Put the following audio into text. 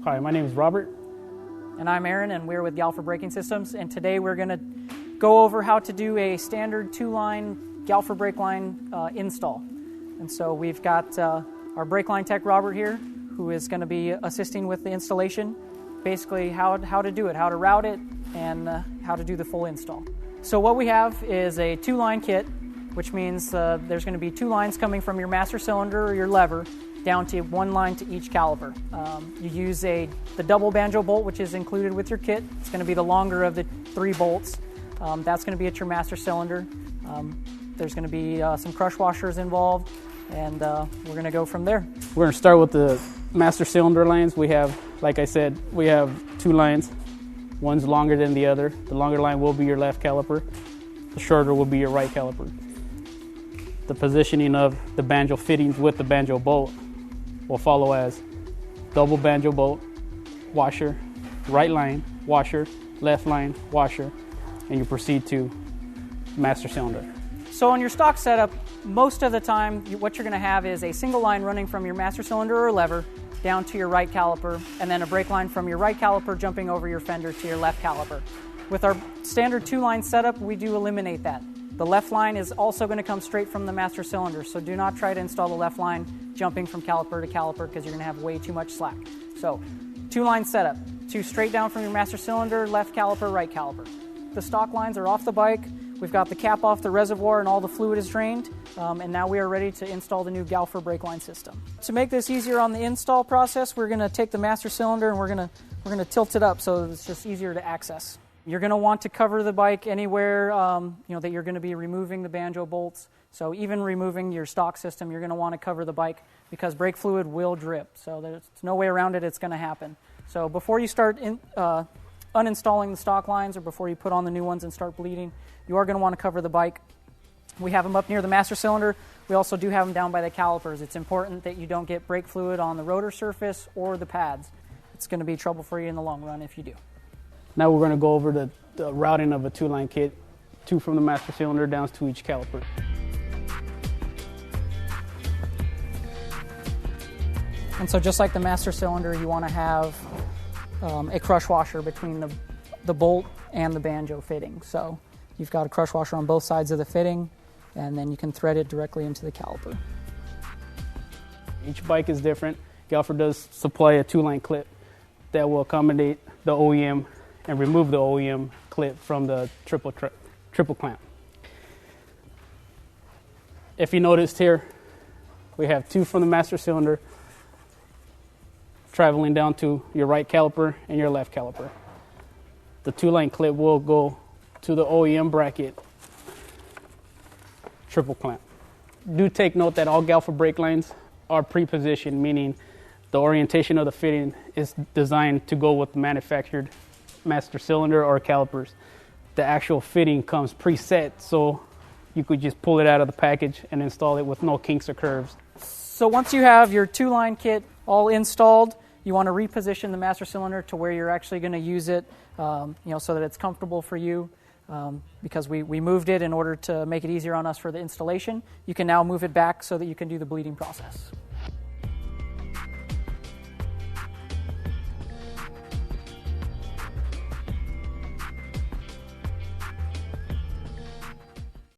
Hi, my name is Robert. And I'm Aaron, and we're with Galfer Braking Systems, and today we're going to go over how to do a standard two-line Galfer brake line install. And so we've got our brake line tech, Robert, here, who is going to be assisting with the installation, basically how to do it, how to route it, and how to do the full install. So what we have is a two-line kit, which means there's going to be two lines coming from your master cylinder or your lever down to one line to each caliper. You use the double banjo bolt, which is included with your kit. It's going to be the longer of the three bolts. That's going to be at your master cylinder. There's going to be some crush washers involved, and we're going to go from there. We're going to start with the master cylinder lines. We have, like I said, we have two lines. One's longer than the other. The longer line will be your left caliper. The shorter will be your right caliper. The positioning of the banjo fittings with the banjo bolt will follow as double banjo bolt, washer, right line, washer, left line, washer, and you proceed to master cylinder. So on your stock setup, most of the time what you're going to have is a single line running from your master cylinder or lever down to your right caliper, and then a brake line from your right caliper jumping over your fender to your left caliper. With our standard two-line setup, we do eliminate that. The left line is also going to come straight from the master cylinder, so do not try to install the left line jumping from caliper to caliper because you're going to have way too much slack. So, two-line setup, two straight down from your master cylinder, left caliper, right caliper. The stock lines are off the bike. We've got the cap off the reservoir and all the fluid is drained, and now we are ready to install the new Galfer brake line system. To make this easier on the install process, we're going to take the master cylinder and we're going to tilt it up so it's just easier to access. You're going to want to cover the bike anywhere that you're going to be removing the banjo bolts. So even removing your stock system, you're going to want to cover the bike because brake fluid will drip. So there's no way around it. It's going to happen. So before you start uninstalling the stock lines or before you put on the new ones and start bleeding, you are going to want to cover the bike. We have them up near the master cylinder. We also do have them down by the calipers. It's important that you don't get brake fluid on the rotor surface or the pads. It's going to be trouble for you in the long run if you do. Now we're going to go over the routing of a two-line kit, two from the master cylinder down to each caliper. And so just like the master cylinder, you want to have a crush washer between the bolt and the banjo fitting. So you've got a crush washer on both sides of the fitting, and then you can thread it directly into the caliper. Each bike is different. Galfer does supply a two-line clip that will accommodate the OEM and remove the OEM clip from the triple clamp. If you noticed here, we have two from the master cylinder traveling down to your right caliper and your left caliper. The two-line clip will go to the OEM bracket triple clamp. Do take note that all Galfer brake lines are pre-positioned, meaning the orientation of the fitting is designed to go with the manufactured master cylinder or calipers. The actual fitting comes preset, so you could just pull it out of the package and install it with no kinks or curves. So once you have your two-line kit all installed, you want to reposition the master cylinder to where you're actually going to use it, so that it's comfortable for you. Because we moved it in order to make it easier on us for the installation. You can now move it back so that you can do the bleeding process.